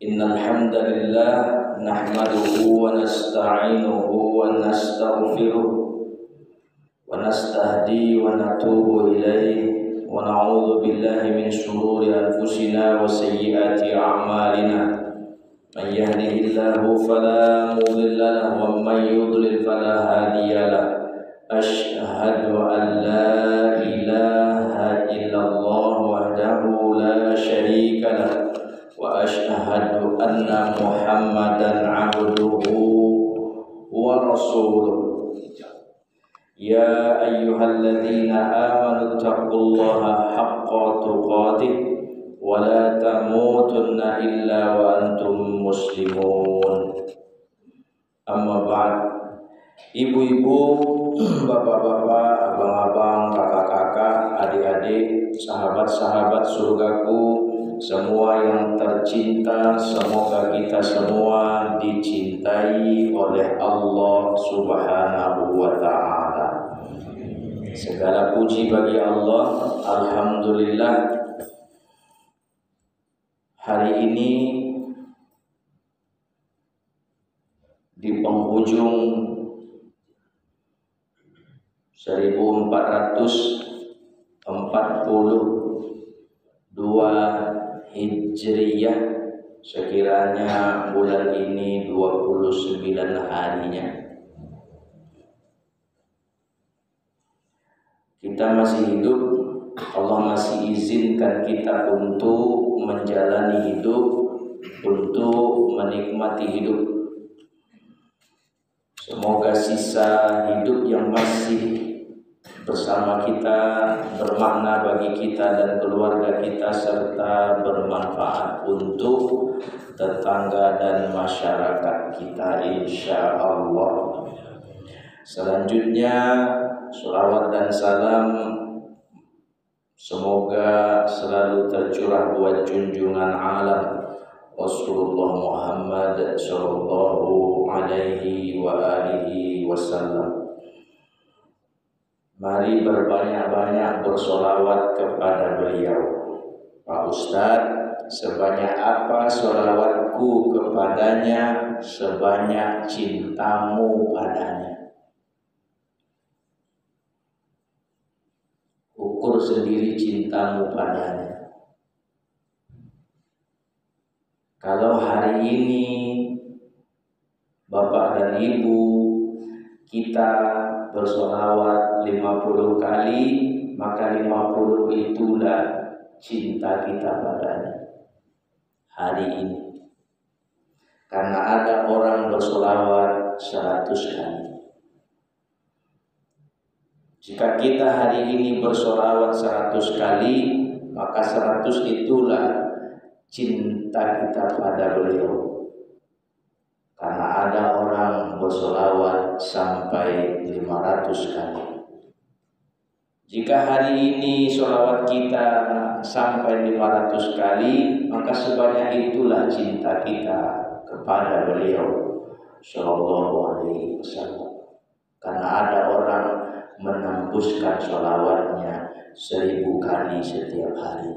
Innal hamdalillah nahmaduhu wa nasta'inuhu wa nastaghfiruh wa nastahdi wa natubu ilayhi wa na'udzu billahi min shururi anfusina wa sayyiati a'malina. Man yahdihillahu fala mudilla lahu wa man yudlil fala hadiya lahu. Asyhadu an la ilaha illallah wahdahu la syarika lahu wa asyhadu anna Muhammadan abduhu wa rasuluh. Ya ayyuhalladzina amanu taqullaha haqqa tuqatih wa la tamutunna illa wa antum muslimun. Amma ba'd. Ibu-ibu, bapak-bapak, abang-abang, kakak-kakak, adik-adik, sahabat-sahabat surgaku, semua yang tercinta, semoga kita semua dicintai oleh Allah Subhanahu wa ta'ala. Segala puji bagi Allah. Alhamdulillah, hari ini di penghujung 1442 Hijriyah, sekiranya bulan ini 29 harinya. Kita masih hidup, Allah masih izinkan kita untuk menjalani hidup, untuk menikmati hidup. Semoga sisa hidup yang masih bersama kita bermakna bagi kita dan keluarga kita, serta bermanfaat untuk tetangga dan masyarakat kita, insya Allah. Selanjutnya, sholawat dan salam semoga selalu tercurah buat junjungan alam Rasulullah Muhammad sallallahu alaihi wa alihi wasallam. Mari berbanyak-banyak bersolawat kepada beliau. Pak Ustadz, sebanyak apa solawatku kepadanya, sebanyak cintamu padanya. Ukur sendiri cintamu padanya. Kalau hari ini Bapak dan Ibu kita bersolawat 50 kali, maka 50 itulah cinta kita padanya hari ini. Karena ada orang bersolawat 100 kali. Jika kita hari ini bersolawat 100 kali, maka 100 itulah cinta kita pada beliau. Karena ada orang bersolawat sampai 500 kali. Jika hari ini solawat kita sampai 500 kali, maka sebanyak itulah cinta kita kepada beliau sallallahu alaihi wasallam. Karena ada orang menembuskan solawatnya 1000 kali setiap hari.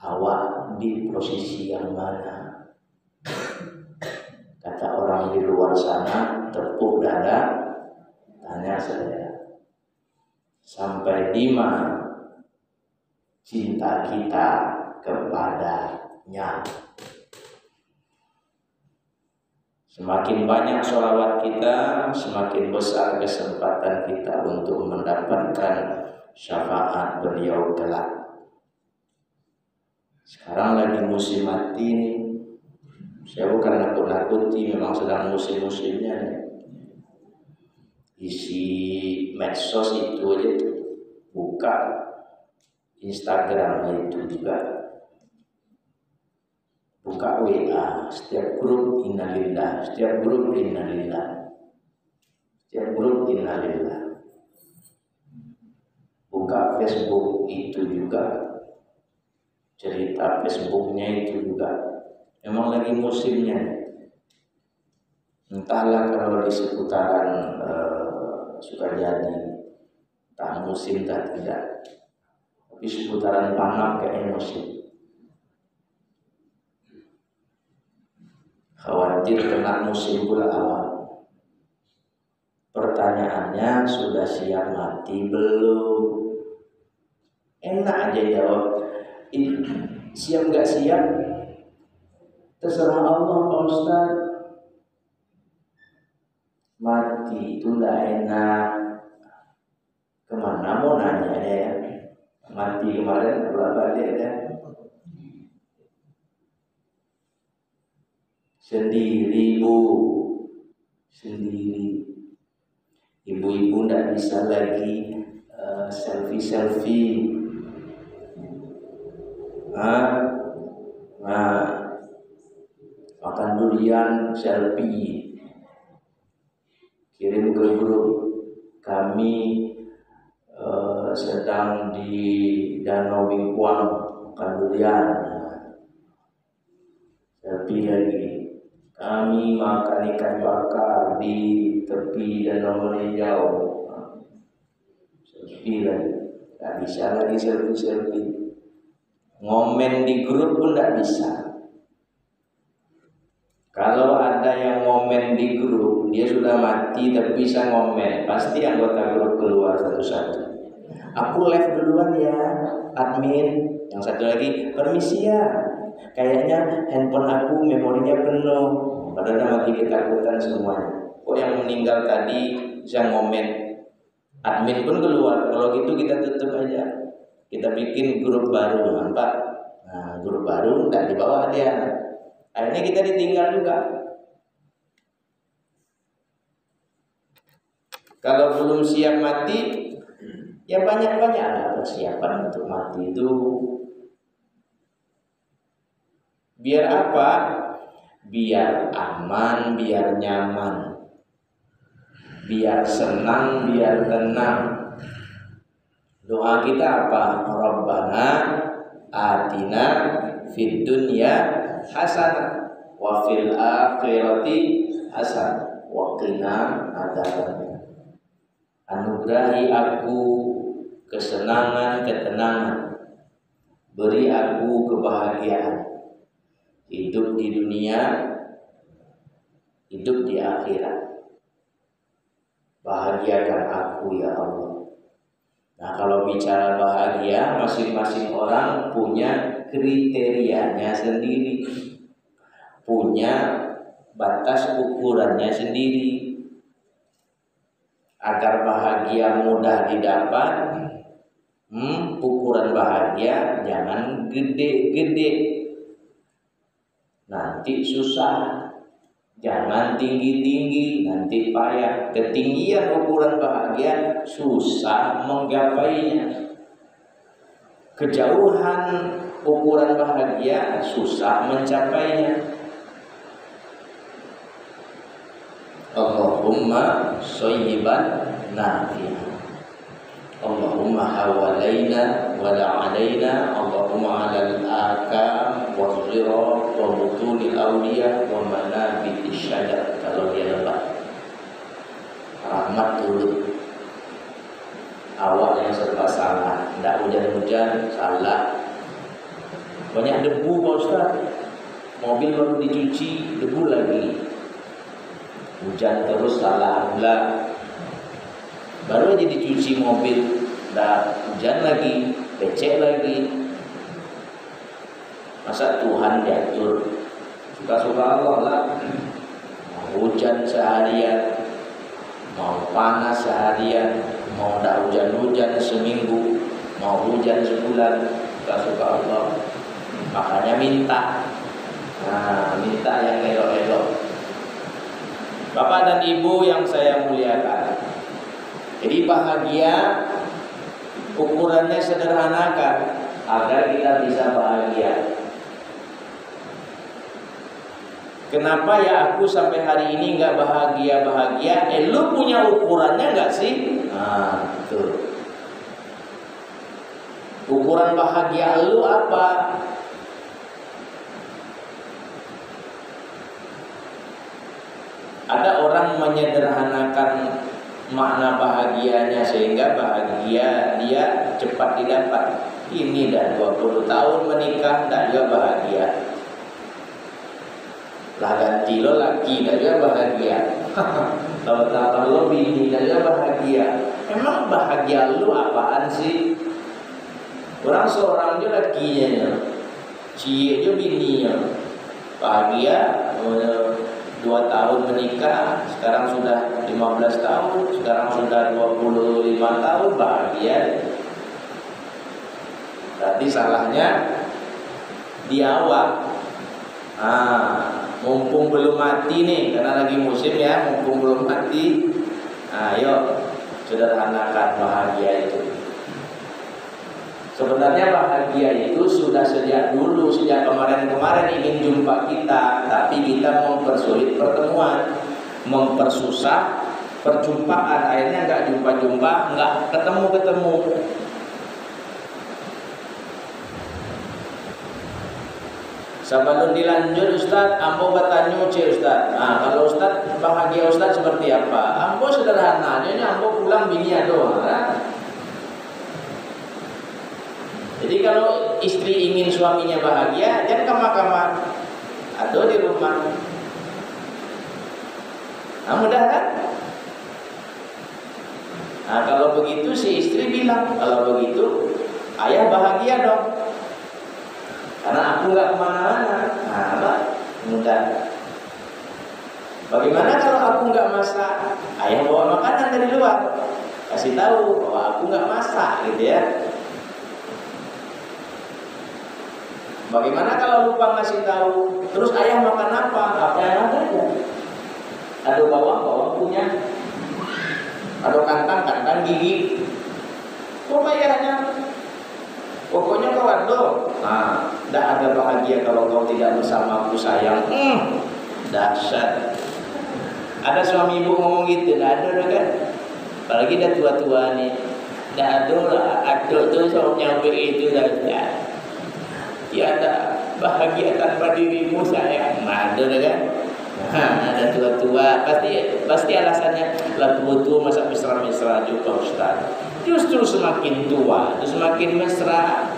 Awak di posisi yang mana? Kata orang di luar sana, tepuk dada, tanya saya, sampai di mana cinta kita kepadanya? Semakin banyak sholawat kita, semakin besar kesempatan kita untuk mendapatkan syafaat beliau kelak. Sekarang lagi musim mati nih. Saya bukan nakut-nakuti, memang sedang musim-musimnya nih. Isi medsos itu aja tuh, buka Instagram itu juga, buka WA, setiap grup innalillah, setiap grup innalillah, setiap grup innalillah. Buka Facebook itu juga, cerita Facebooknya itu juga. Memang lagi musimnya. Entahlah kalau di seputaran Sukajadi, entah musim tak tidak. Tapi seputaran Panam kayaknya musim. khawatir kena musibah awal. Pertanyaannya, sudah siap mati belum? Enak aja jawab. Siap gak siap? Terserah Allah Pak Ustaz. Mati itu gak enak. Kemana mau nanya ya? Mati kemarin berapa dia kan? Sendiri Bu, sendiri. Ibu-ibu ndak bisa lagi selfie. Makan durian selfie, kirim ke grup. Kami sedang di Danau Bingkuang makan durian, selfie lagi. Kami makan ikan bakar di tepi Danau Meninjau, selfie lagi. Gak bisa lagi selfie. Ngomen di grup pun gak bisa. Kalau ada yang ngomen di grup, dia sudah mati tapi bisa ngomen, pasti anggota grup keluar satu-satu. Aku live duluan ya, admin. Yang satu lagi, permisi ya, kayaknya handphone aku memorinya penuh. Padahal mati ketakutan semuanya. Kok yang meninggal tadi bisa ngomen, admin pun keluar. Kalau gitu kita tutup aja. Kita bikin grup baru, nampak? Nah, grup baru nggak dibawa dia. Akhirnya kita ditinggal juga. Kalau belum siap mati, ya banyak-banyaklah persiapan untuk mati itu. Biar apa? Biar aman, biar nyaman, biar senang, biar tenang. Doa kita apa? Rabbana atina fid dunya hasanah wa fil akhirati hasanah wa qina adzabannar. Anugerahi aku kesenangan, ketenangan. Beri aku kebahagiaan. Hidup di dunia, hidup di akhirat. Bahagiakan aku ya Allah. Nah, kalau bicara bahagia, masing-masing orang punya kriterianya sendiri, punya batas ukurannya sendiri. Agar bahagia mudah didapat, ukuran bahagia jangan gede-gede, nanti susah. Jangan tinggi-tinggi, nanti payah. Ketinggian ukuran bahagia susah menggapainya. Kejauhan ukuran bahagia susah mencapainya. Allahumma shayyiban nafi'an. Allahumma hawalaina wa la'alaina. Allahumma alal akam wa zira wa butunil awliya wa manabiti syajar. Kalau dia lebat, rahmat turun. Awak yang serba salah, tidak hujan-hujan, salah. Banyak debu Pak Ustaz. Mobil baru dicuci, debu lagi. Hujan terus, salah pula. Baru aja dicuci mobil, dah hujan lagi, becek lagi. Masa Tuhan diatur? Suka-suka Allah lah. Mau hujan seharian, mau panas seharian, mau tak hujan-hujan seminggu, mau hujan sebulan, suka-suka Allah. Makanya minta. Nah, minta yang elok-elok. Bapak dan Ibu yang saya muliakan, jadi bahagia ukurannya sederhanakan agar kita bisa bahagia. Kenapa ya aku sampai hari ini nggak bahagia? Lu punya ukurannya nggak sih? Nah, itu. Ukuran bahagia lu apa? Ada orang menyederhanakan makna bahagianya sehingga bahagia dia cepat didapat. Ini dah 20 tahun menikah, tak juga bahagia. Lah Berarti lo laki dah juga bahagia. Kalau lo bini dah juga bahagia. Emang bahagia lu apaan sih? Orang seorang aja lakinya, cie aja bininya. Bahagia 2 tahun menikah, sekarang sudah 15 tahun, sekarang sudah 25 tahun, bahagia. Berarti salahnya di awal. Mumpung belum mati nih, karena lagi musim ya, mumpung belum mati, ayo sederhanakan bahagia itu. Sebenarnya bahagia itu sudah sejak dulu, sejak kemarin-kemarin ingin jumpa kita, tapi kita mempersulit pertemuan, mempersusah perjumpaan, akhirnya nggak jumpa-jumpa, nggak ketemu-ketemu. Sebelum dilanjut Ustaz, ambo bertanya Ustaz. Kalau Ustaz bahagia Ustaz seperti apa? Ambo sederhana, ini ambo pulang bini doang. Jadi kalau istri ingin suaminya bahagia, jangan kamar-kamar, atau di rumah. Mudah kan? Kalau begitu si istri bilang, kalau begitu ayah bahagia dong. Karena aku nggak kemana-mana, mudah. Bagaimana kalau aku nggak masak? Ayah bawa makanan dari luar, kasih tahu bahwa aku nggak masak, gitu ya. Bagaimana kalau lupa ngasih tahu? Terus ayah makan apa? Apa yang ada aja? Ada bawang punya. Ada kantang gigi. Kok ayahnya? Pokoknya kawan lo, tidak ada bahagia kalau kau tidak bersamaku sayang. Dahsyat. Ada suami ibu ngomong gitu, tidak ada kan? Apalagi dah tua-tua nih, tidak ada lah. Ada tuh soalnya itu dah. Tiada bahagia tanpa dirimu sayang. Ada kan? Ada tua-tua, pasti alasannya lah tua-tua masa mesra-mesra juga Ustaz. Justru semakin tua, semakin mesra.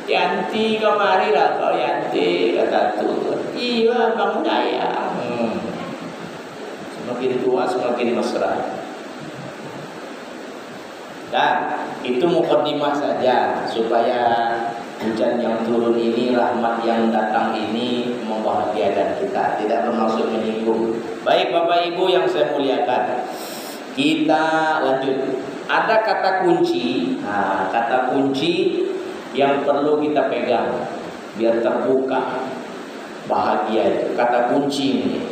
Yanti kemari lah kau Yanti, kata tua. Iya kamu daya. Semakin tua semakin mesra. Dan itu mukadimah saja supaya hujan yang turun ini, rahmat yang datang ini membahagiakan kita, tidak bermaksud menyinggung. Baik Bapak Ibu yang saya muliakan, kita lanjut. Ada kata kunci, kata kunci yang perlu kita pegang biar terbuka bahagia itu. Kata kunci ini,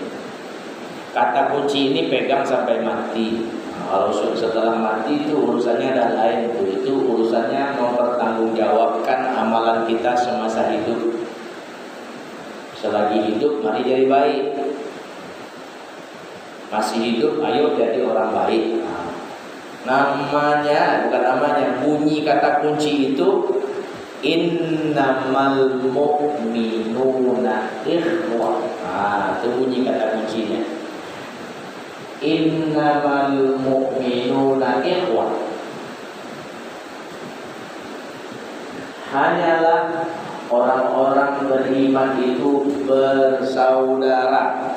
kata kunci ini pegang sampai mati. Kalau setelah mati itu urusannya ada lain, itu urusannya mempertanggungjawabkan amalan kita semasa hidup. Selagi hidup mari jadi baik, masih hidup ayo jadi orang baik. Bunyi kata kunci itu innamal mu'minuna ikhwah. Itu bunyi kata kuncinya. Innamal mu'minuna ikhwah. Hanyalah orang-orang beriman itu bersaudara.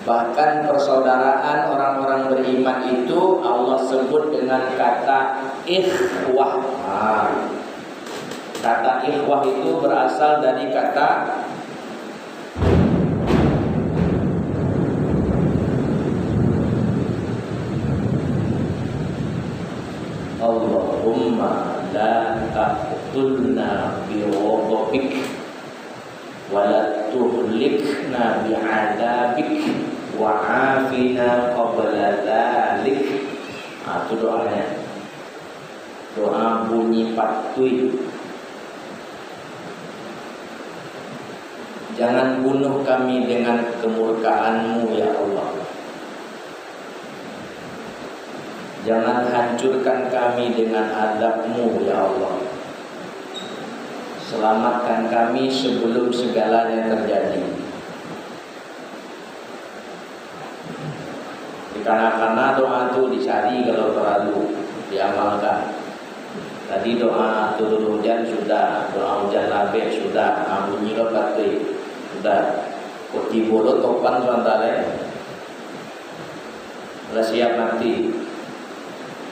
Bahkan persaudaraan orang-orang beriman itu Allah sebut dengan kata ikhwah. Kata ikhwah itu berasal dari kata Allahumma la taqtulna bi'adabik wa la tuhlikna bi'adabik wa'afina qabla dhalik. Itu doanya. Doa bunyi patuh. Jangan bunuh kami dengan kemurkaan-Mu ya Allah. Jangan hancurkan kami dengan azab-Mu ya Allah. Selamatkan kami sebelum segalanya terjadi. Karena doa itu dicari kalau terlalu diamalkan. Tadi doa turun hujan sudah, doa hujan labeh sudah, bunyi lo patuh. Sudah kutibolo topan suantale udah siap mati.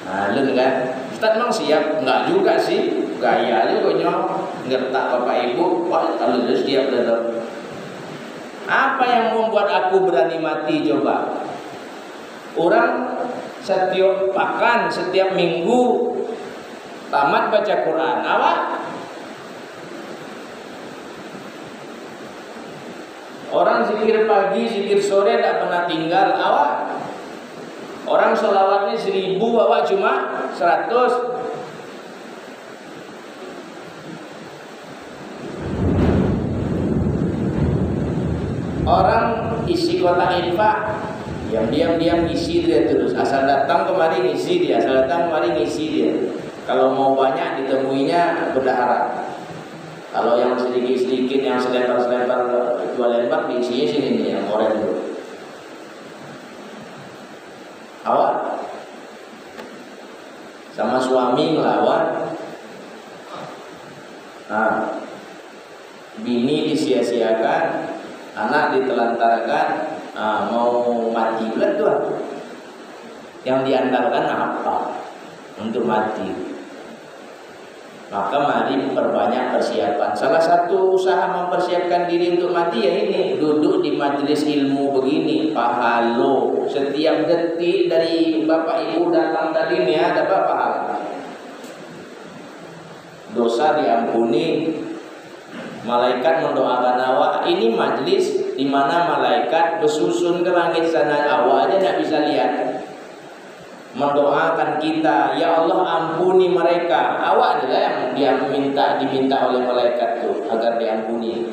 Nah lu kan Ustaz memang siap? Enggak juga sih, gaya aja konyol ngertak bapak ibu. Wah kalau lu siap dah. Apa yang membuat aku berani mati coba? Orang setiap pekan, setiap minggu tamat baca Quran. Awak orang zikir pagi, zikir sore tak pernah tinggal. Awak orang sholawatnya 1000, awak cuma 100. Orang isi kotak infak, yang diam-diam ngisi dia terus. Asal datang kemari ngisi dia, asal datang kemari ngisi dia. Kalau mau banyak ditemuinya berdahara. Kalau yang sedikit-sedikit, yang selembar-selembar 2 lembar diisinya sini nih yang oren dulu. Awak sama suami ngelawan, nah, bini disia-siakan, anak ditelantarkan, mau mati pula tuh. Yang diandalkan apa untuk mati? Maka mari perbanyak persiapan. Salah satu usaha mempersiapkan diri untuk mati ya ini, duduk di majelis ilmu begini, pahalo. Setiap detik dari bapak ibu datang tadi ini ada pahala. Dosa diampuni, malaikat mendoakan awak. Ini majelis di mana malaikat bersusun ke langit sana, awak aja tidak bisa lihat. Mendoakan kita, ya Allah ampuni mereka. Awak adalah yang diminta oleh malaikat itu agar diampuni.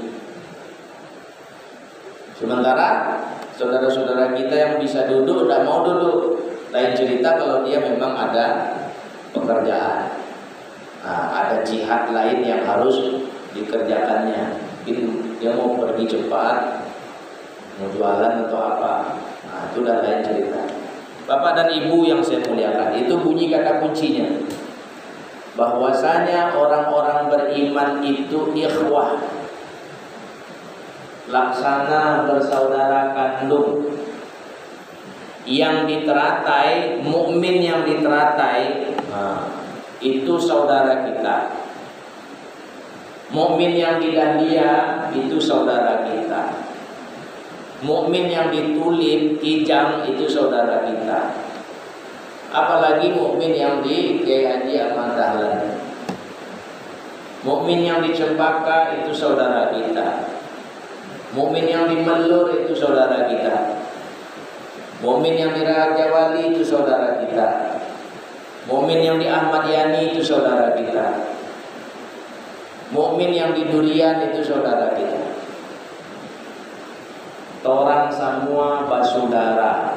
Sementara saudara-saudara kita yang bisa duduk tidak mau duduk. Lain cerita kalau dia memang ada pekerjaan, ada jihad lain yang harus dikerjakannya. Dia mau pergi cepat, mau jualan atau apa, itu udah lain cerita. Bapak dan ibu yang saya muliakan, itu bunyi kata kuncinya, bahwasanya orang-orang beriman itu ikhwah, laksana bersaudara kandung. Yang diteratai, mukmin yang diteratai, itu saudara kita. Mukmin yang di Dandia itu saudara kita. Mukmin yang ditulip Kijang itu saudara kita. Apalagi mukmin yang di Kiai Haji Ahmad Dahlan. Mukmin yang di Cempaka itu saudara kita. Mukmin yang di Melur itu saudara kita. Mukmin yang di Raja Wali itu saudara kita. Mukmin yang di Ahmad Yani itu saudara kita. Mukmin yang di Durian itu saudara kita. Orang semua basudara,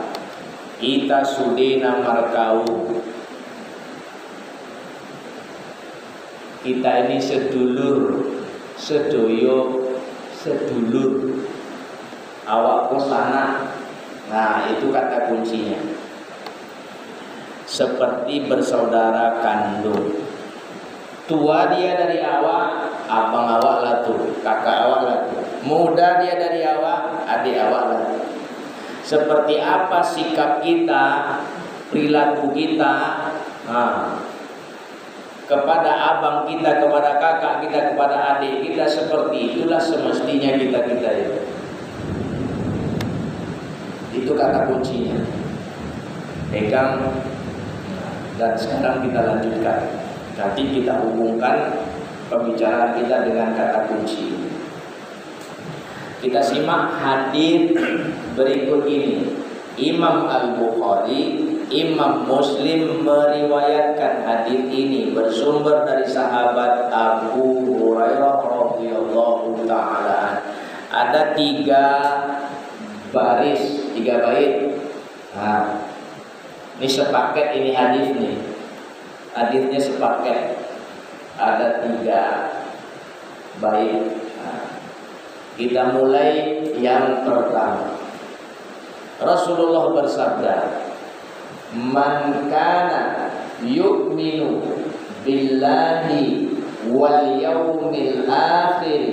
kita sudena markau. Kita ini sedulur, sedoyo, sedulur. Awak sana. Nah, itu kata kuncinya. Seperti bersaudara kandung. Tua dia dari awak, abang awak lah tuh, kakak awak lah tuh. Muda dia dari awak, adik awak lah tuh. Seperti apa sikap kita, perilaku kita, kepada abang kita, kepada kakak kita, kepada adik kita, seperti itulah semestinya kita itu. Itu kata kuncinya. Pegang. Dan sekarang kita lanjutkan. Nanti kita hubungkan pembicaraan kita dengan kata kunci. Kita simak hadis berikut ini. Imam Al-Bukhari, Imam Muslim meriwayatkan hadis ini bersumber dari sahabat Abu Hurairah radhiyallahu taala. Ada 3 baris, 3 bait. Ini sepaket ini hadis nih. Hadisnya sepaket, ada 3 bait. Kita mulai yang pertama. Rasulullah bersabda, "Man kana yu'minu billahi wal yawmil akhir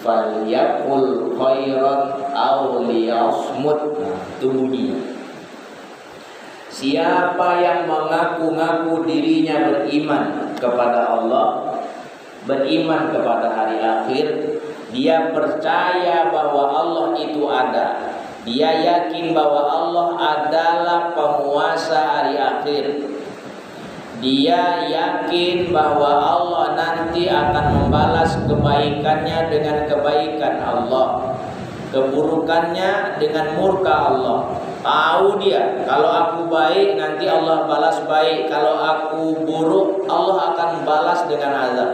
falyaqul khairan aw liyasmut. Itu bunyinya. Siapa yang mengaku-ngaku dirinya beriman kepada Allah, beriman kepada hari akhir, dia percaya bahwa Allah itu ada, dia yakin bahwa Allah adalah penguasa hari akhir, dia yakin bahwa Allah nanti akan membalas kebaikannya dengan kebaikan Allah, keburukannya dengan murka Allah. Tahu dia, kalau aku baik nanti Allah balas baik, kalau aku buruk Allah akan balas dengan azab.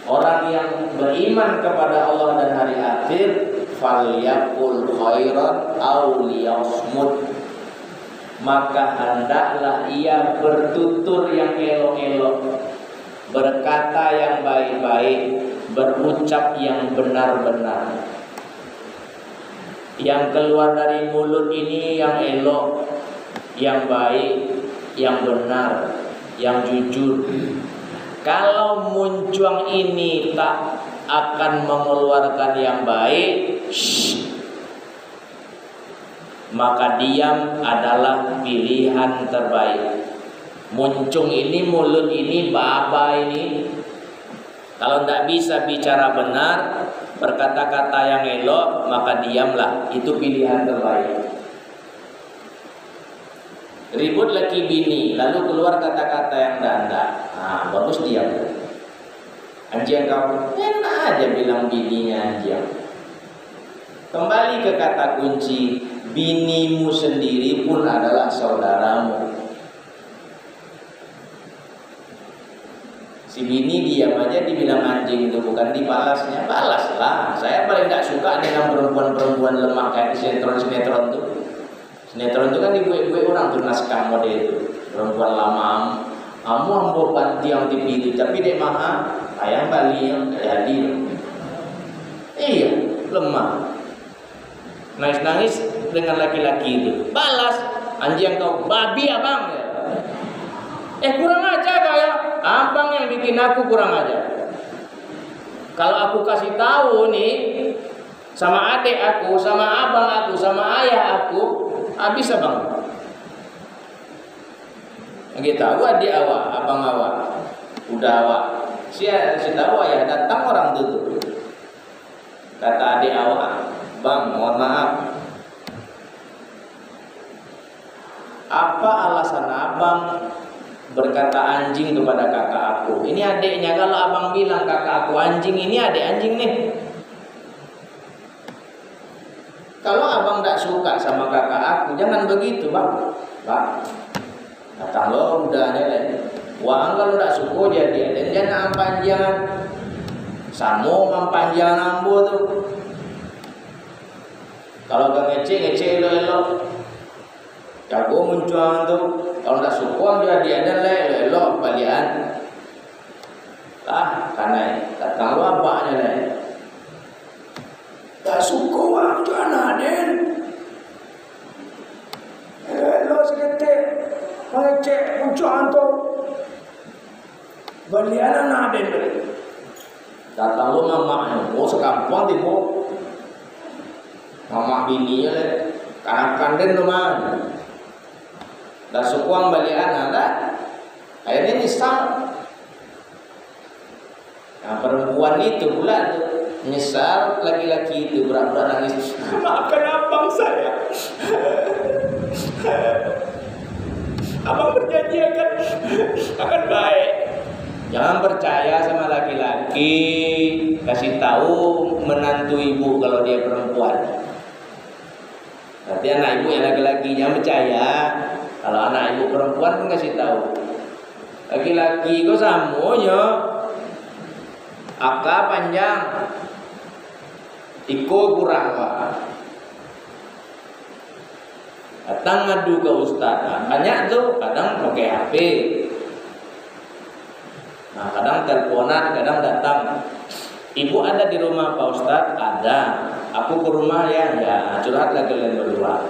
Orang yang beriman kepada Allah dan hari akhir, falyaqul khairan aw liyasmut, maka hendaklah ia bertutur yang elok-elok, berkata yang baik-baik, berucap yang benar-benar. Yang keluar dari mulut ini yang elok, yang baik, yang benar, yang jujur. Kalau muncuang ini tak akan mengeluarkan yang baik, maka diam adalah pilihan terbaik. Muncung ini, mulut ini, baba ini, kalau tidak bisa bicara benar, berkata-kata yang elok, maka diamlah. Itu pilihan terbaik. Ribut laki bini, lalu keluar kata-kata yang tidak. Bagus diam. Anjing kau, enak aja bilang bininya anjing. Kembali ke kata kunci, binimu sendiri pun adalah saudaramu. Si bini diam aja dibilang anjing itu, bukan dibalasnya. Balaslah. Saya paling tidak suka dengan perempuan-perempuan lemah kayak sinetron-sinetron itu. Sinetron itu kan ibu-ibu orang tuh naskah model itu. Perempuan lama, kamu ambo panti yang dipilih, tapi dia maha ayam Bali yang jadi. Iya, lemah. Nangis-nangis dengan laki-laki itu. Balas, anjing kau babi abang ya. Kurang aja kayak abang yang bikin aku kurang aja. Kalau aku kasih tahu nih sama adik aku, sama abang aku, sama ayah aku, habis abang. Kita tahu adik awak, abang awak, udah awak. Si tahu ayah datang orang itu. Kata adik awak, bang, mohon maaf. Apa alasan abang berkata anjing kepada kakak aku? Ini adiknya. Kalau abang bilang kakak aku anjing, ini adik anjing nih. Kalau abang tidak suka sama kakak aku, jangan begitu bang. Bang, datang lo udah nyelek. Wang kalau tidak suka jadi dan jangan panjangan. Samo mampanjangan ambo tuh. Kalau gak ngece elo. Jago muncul tuh. Kalau tidak suka jadi ada elo balian. Karena datang lo apanya lah. Tak suka wang jangan aden. Elo sekete ngecek muncul tuh. Balian aden. Datang lo mamanya, sekampung tiba. Mama bininya le, kanden teman. Dah sukuang balian ada. Akhirnya nyesal. Nah, perempuan itu pula tuh nyesal, laki-laki itu berat-berat nangis. Maafkan abang saya. Abang berjanji akan baik. Jangan percaya sama laki-laki. Kasih tahu menantu ibu kalau dia perempuan. Berarti anak ibu yang laki-laki, jangan percaya. Kalau anak ibu perempuan pun kasih tahu. Laki-laki kok samunya. Akak panjang. Iko kurang pak. Datang ngadu ke ustaz. Banyak tuh, kadang pakai HP. Nah, kadang teleponan, kadang datang. Ibu ada di rumah Pak Ustadz? Ada. Aku ke rumah ya. Curhat lagi kalian berdua.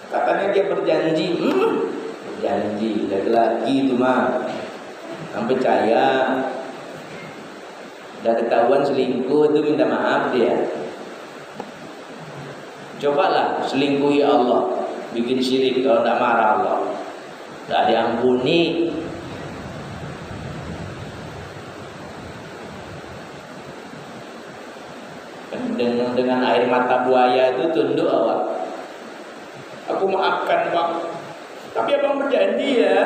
Katanya dia berjanji. Berjanji. Lagi-lagi itu mah. Yang percaya. Udah ketahuan selingkuh itu minta maaf dia. Cobalah selingkuhi Allah, bikin syirik, kalau tidak marah Allah, tidak diampuni. Dengan air mata buaya itu tunduk awak. Aku maafkan Bang, tapi abang berjanji ya.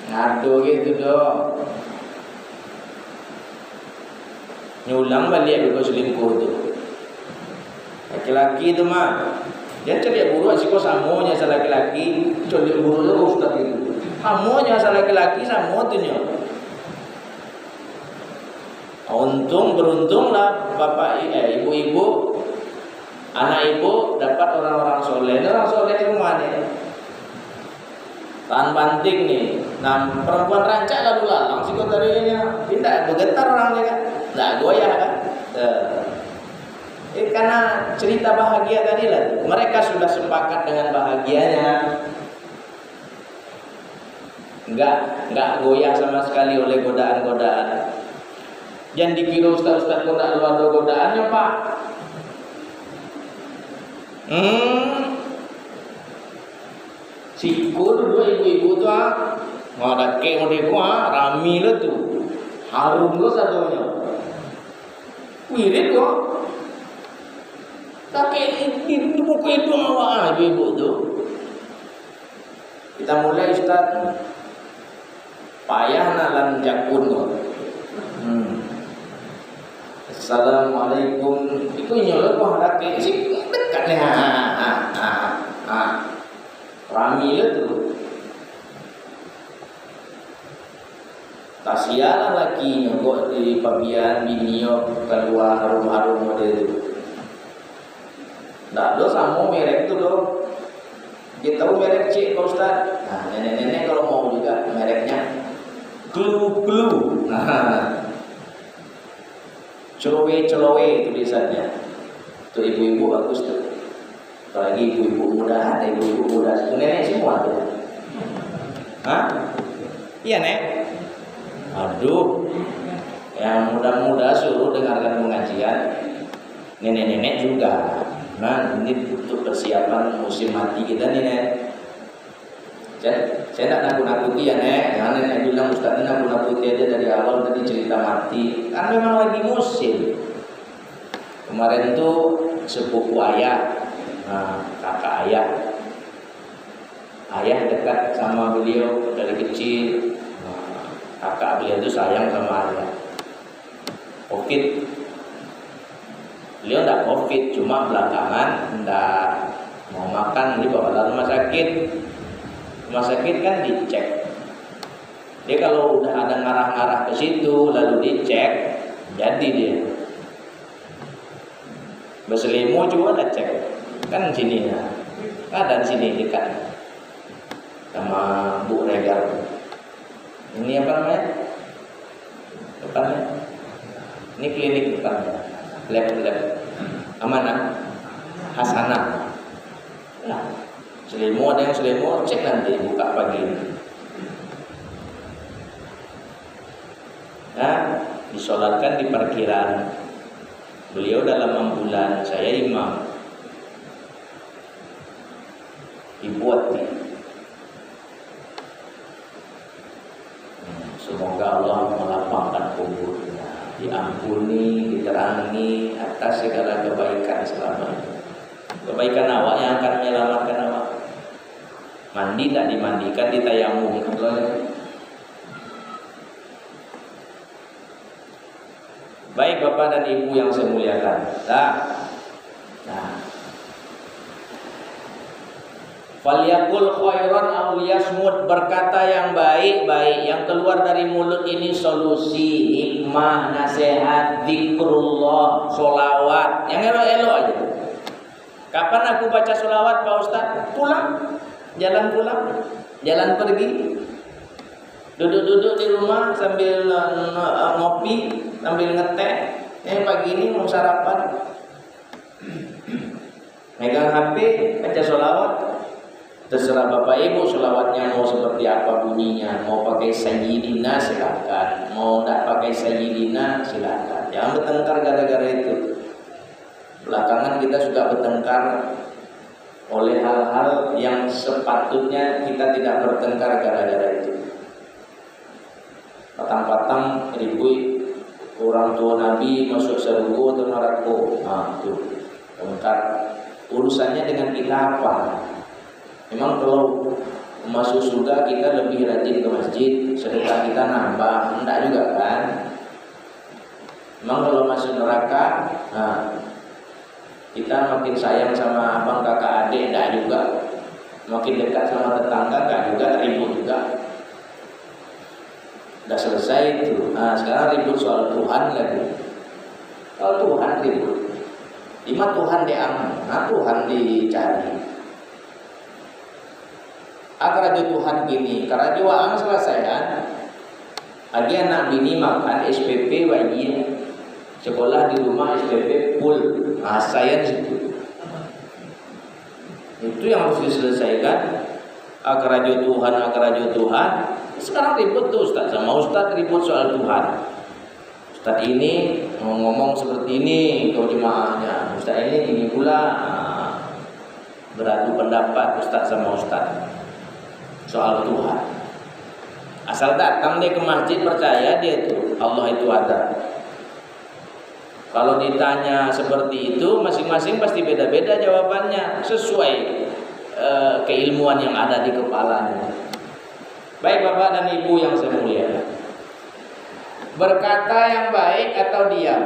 Ngaduh gitu dong. Nyulang balik aku selingkuh tuh. Laki-laki itu mah dia ceria buruk sih kok samonya sa laki-laki, ceria buruk itu ustaz itu. Samonya sa laki-laki samo tuh nyo. Untung beruntunglah bapak ibu-ibu, anak ibu dapat orang-orang soleh. Orang soleh itu mana? Tahan banting nih. Nah perempuan rancak lalu lalang psikoterapinya tidak bergetar orangnya kan, tidak goyah kan. Karena cerita bahagia tadi lah, mereka sudah sepakat dengan bahagianya, nggak goyah sama sekali oleh godaan-godaan. Jangan dikira ustaz-ustaz kok tak ada godaannya Pak. Siku dulu ibu-ibu tu mau ada kek mau deku rami lah tu, harum lo satunya, wirid kok. Tapi ini buku itu awak ibu-ibu tu. Kita mulai ustaz, payah nalan jakun kok. Assalamualaikum. Itu nyolot kok ada kek sih dekatnya. Rami itu. Tasialah lagi nyogok di pabian binio keluar harum-harum model itu. Nggak ada sama merek itu loh. Kita tahu merek C Pak Ustaz. Nah nenek-nenek kalau mau juga mereknya Glue. Celowe tulisannya. Tuh ibu-ibu bagus tuh. Apalagi ibu-ibu muda, ada ibu-ibu muda. Nenek semua tuh. Hah? Iya Nek. Aduh. Yang muda-muda suruh dengarkan pengajian. Nenek-nenek juga. Nah ini untuk persiapan musim mati kita nih Nek. Saya tidak nakut-nakuti ya Nek. Jangan Nenek bilang Ustaz ini nakut-nakuti aja dari awal tadi cerita mati. Kan memang lagi musim. Kemarin tuh sepupu ayah, kakak ayah dekat sama beliau dari kecil. Kakak beliau itu sayang sama ayah. Covid, beliau tidak Covid, cuma belakangan tidak mau makan dibawa ke rumah sakit. Rumah sakit kan dicek. Dia kalau udah ada ngarah-ngarah ke situ lalu dicek, jadi dia. Berselimo juga ada cek. Kan sini ya. Ada di sini dekat. Sama Bu Regar. Ini apa namanya? Depannya. Ini klinik depannya. Lab. Amanah. Hasanah. Nah. Selimo, ada yang selimo, cek nanti buka pagi ini. Nah, disolatkan di parkiran. Beliau dalam ambulan, saya imam. Dibuat nih. Semoga Allah melapangkan kuburnya, diampuni, diterangi atas segala kebaikan selama ini. Kebaikan awak yang akan menyelamatkan awak. Mandi tak dimandikan, ditayamum. Baik Bapak dan Ibu yang saya muliakan. Nah. Falyakul khairan aw liyasmut, berkata yang baik-baik, yang keluar dari mulut ini solusi, hikmah, nasihat, zikrullah, solawat, yang elok-elok aja. Kapan aku baca solawat Pak Ustaz? Pulang. Jalan pulang, jalan pergi, duduk-duduk di rumah sambil ngopi, sambil ngeteh. Pagi ini mau sarapan, megang HP, baca sholawat. Terserah Bapak Ibu selawatnya mau seperti apa bunyinya. Mau pakai sayyidina silakan, mau tidak pakai sayyidina silakan. Jangan bertengkar gara-gara itu. Belakangan kita suka bertengkar oleh hal-hal yang sepatutnya kita tidak bertengkar gara-gara itu. Patang-patang ribut orang tua Nabi masuk surga atau neraka. Nah, itu tengkar. Urusannya dengan kita apa? Memang kalau masuk surga kita lebih rajin ke masjid, sedekah kita nambah, enggak juga kan? Memang kalau masuk neraka, nah, kita makin sayang sama abang kakak adik, enggak juga. Makin dekat sama tetangga, enggak juga, ribut juga. Udah selesai itu. Nah, sekarang ribut soal Tuhan lagi. Soal Tuhan ribut. Lima Tuhan diaman, nah Tuhan dicari. Agar Tuhan gini, karena doa selesai kan. Lagi anak bini makan SPP bayi, sekolah di rumah SPP full. Nah, saya situ. Itu yang harus diselesaikan. Agar Tuhan. Sekarang ribut tuh Ustaz sama Ustaz ribut soal Tuhan. Ustaz ini ngomong seperti ini kau jemaahnya. Ustaz ini pula. Beradu pendapat Ustaz sama Ustaz soal Tuhan. Asal datang dia ke masjid percaya dia itu Allah itu ada. Kalau ditanya seperti itu masing-masing pasti beda-beda jawabannya sesuai keilmuan yang ada di kepalanya. Baik Bapak dan Ibu yang saya muliakan, berkata yang baik atau diam?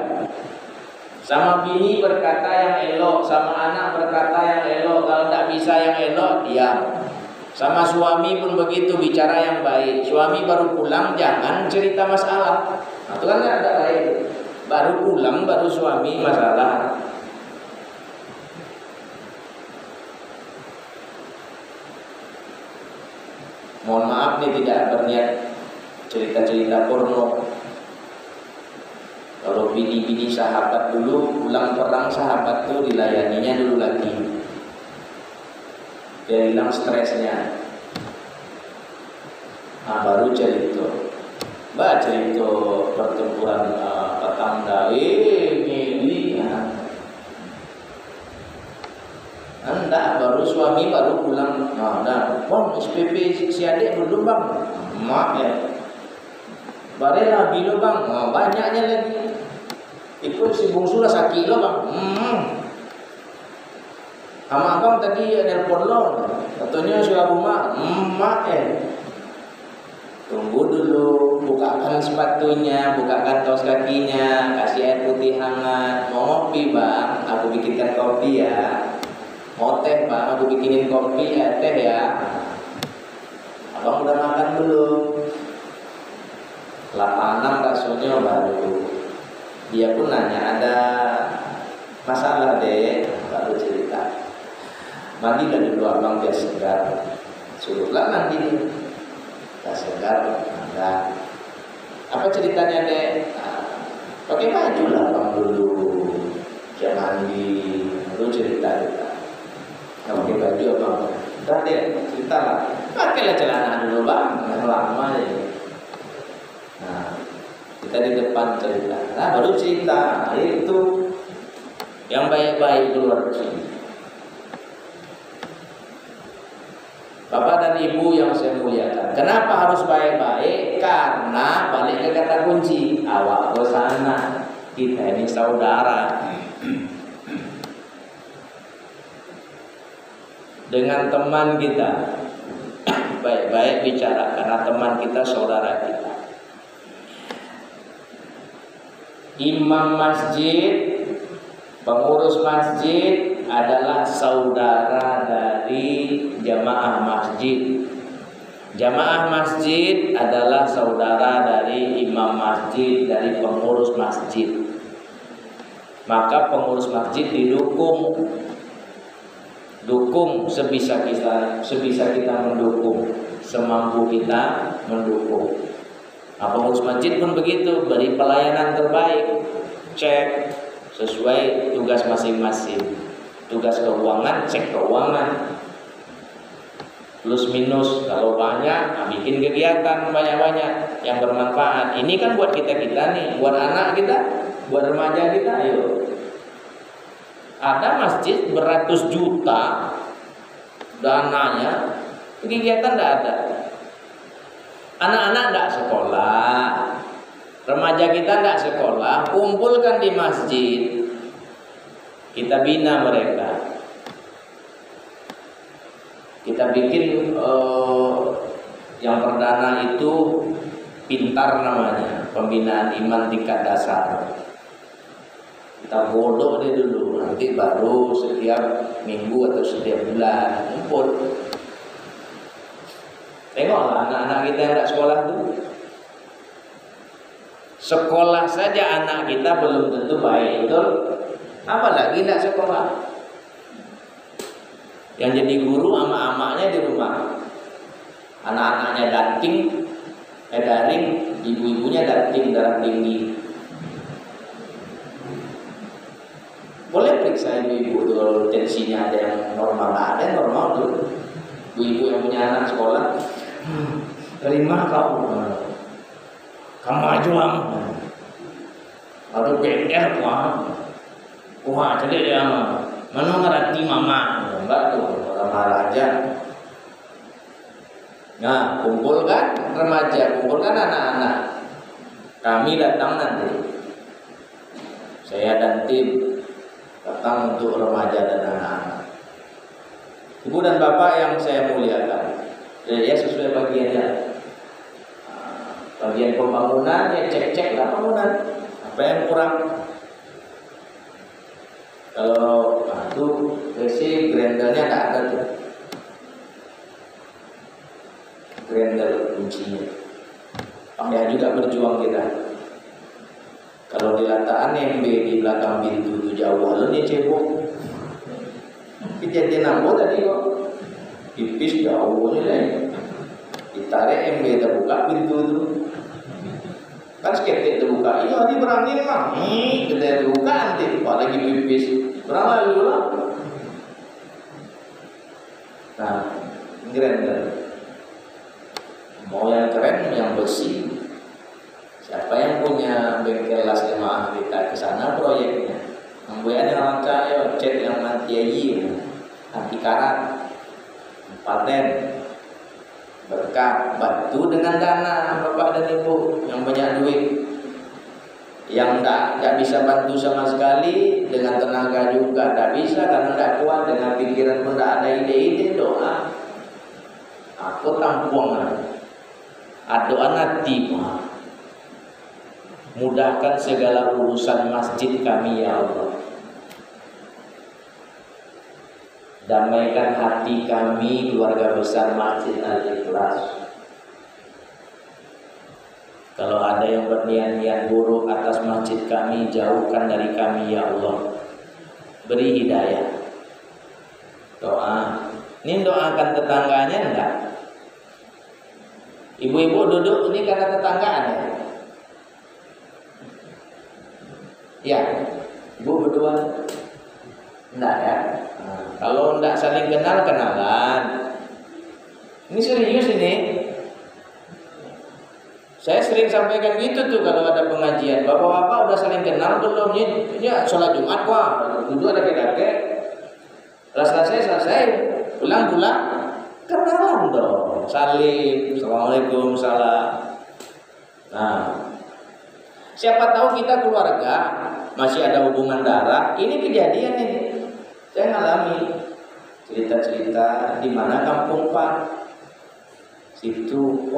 Sama bini berkata yang elok, sama anak berkata yang elok. Kalau tidak bisa yang elok diam. Sama suami pun begitu, bicara yang baik. Suami baru pulang jangan cerita masalah. Nah, itu kan ada lain. Baru pulang baru suami masalah. Mohon maaf nih tidak berniat cerita-cerita porno. Kalau bini-bini sahabat dulu pulang perang sahabat tuh dilayaninya dulu lagi. Biar hilang stresnya. Nah baru cerita. Mbak cerita pertempuran tetangga ini. Enggak, baru suami baru pulang. Nah, bang SPP si adik belum bang. Maaf ya. Barela bilo bang. Banyaknya lagi. Ikut si bungsu lah 1 kilo bang. Sama abang tadi nelpon lo. Katanya sudah rumah. Mak tunggu dulu. Bukakan sepatunya, bukakan kaos kakinya, kasih air putih hangat. Mau ngopi bang? Aku bikinkan kopi ya. Mau teh bang, aku bikinin kopi ya, teh ya. Abang udah makan belum? Lapangan baksonya baru. Dia pun nanya ada masalah deh, baru cerita. Mandi dari dulu abang biar segar. Suruhlah mandi dia. Biar segar, enggak. Apa ceritanya deh? Pakai baju lah abang dulu. Dia mandi, baru cerita. Kalau pakai baju apa? Udah deh, cerita lah. Pakailah celana dulu bang, yang lama ya. Nah, kita di depan cerita. Nah, baru cerita. Itu yang baik-baik keluar sini. Bapak dan Ibu yang saya muliakan, kenapa harus baik-baik? Karena balik ke kata kunci, awak ke sana. Kita ini saudara. Dengan teman kita baik-baik bicara karena teman kita saudara kita. Imam masjid, pengurus masjid adalah saudara dari jamaah masjid. Jamaah masjid adalah saudara dari imam masjid, dari pengurus masjid. Maka pengurus masjid dukung sebisa kita mendukung, semampu kita mendukung. Nah, pengurus masjid pun begitu, beri pelayanan terbaik, cek sesuai tugas masing-masing. Tugas keuangan, cek keuangan. plus minus. Kalau banyak, bikin kegiatan banyak-banyak yang bermanfaat. Ini kan buat kita nih, buat anak kita, buat remaja kita. Ayo, ada masjid beratus juta dananya, kegiatan tidak ada. Anak-anak tidak sekolah, remaja kita tidak sekolah, kumpulkan di masjid, kita bina mereka. Kita bikin yang perdana itu pintar namanya, pembinaan iman tingkat dasar. Kita bodoh dia dulu, nanti baru setiap minggu atau setiap bulan kumpul. Tengoklah anak-anak kita yang tidak sekolah tuh. Sekolah saja anak kita belum tentu baik, betul? Apalagi tidak sekolah. Yang jadi guru ama-amanya di rumah, anak-anaknya daring, ibu-ibunya dating darah tinggi. Boleh periksa ibu-ibu tuh kalau tensinya ada yang normal, ada yang normal tuh. Ibu-ibu yang punya anak sekolah, terima kamu aja lah, aduh PR wah jadi dia mana ngerti mama. Enggak tuh, marah aja. Nah, kumpulkan remaja, kumpulkan anak-anak. Kami datang nanti. Saya dan tim datang untuk remaja dan anak-anak. Ibu dan bapak yang saya muliakan, ya sesuai bagiannya. Bagian pembangunan ya cek-ceklah bangunan. Apa yang kurang? Kalau itu besi grandernya tidak ada tuh, grander kuncinya. Ya juga berjuang kita. Kalau dilataan MB di belakang pintu itu jauh, lalu dia cebok. Kejadian apa tadi kok? Pipis jauh nih, ditarik MB terbuka pintu itu. Kan skeptik terbuka, iya ini berangin mah, kita terbuka nanti, apalagi pipis, berang lalu lah. Nah, grander, mau yang keren, yang besi. Siapa yang punya bengkel las jemaah kita ke sana proyeknya, membuat yang rancang, cek yang anti anti karat, paten. Berkah, bantu dengan dana bapak dan ibu yang banyak duit. Yang tidak bisa bantu sama sekali, dengan tenaga juga tidak bisa karena tidak kuat, dengan pikiran pun tidak ada ide-ide. Doa aku tampung doa nanti mudahkan segala urusan masjid kami ya Allah. Damaikan hati kami, keluarga besar Masjid Al-Ikhlas. Kalau ada yang berniat-niat buruk atas masjid kami, jauhkan dari kami ya Allah. Beri hidayah. Doa. Ini doakan tetangganya enggak? Ibu-ibu duduk ini karena tetanggaan ya? Ya, ibu berdua enggak ya? Nah, kalau enggak saling kenal, kenalan. Ini serius ini. Saya sering sampaikan gitu tuh kalau ada pengajian. Bapak-bapak udah saling kenal belum? Ya sholat Jumat wah, duduk ada kakek. Selesai, pulang, kenalan dong. Salim, assalamualaikum, salam. Nah, siapa tahu kita keluarga masih ada hubungan darah. Ini kejadian ini. Saya ngalami cerita-cerita di mana kampung Pak. Situ,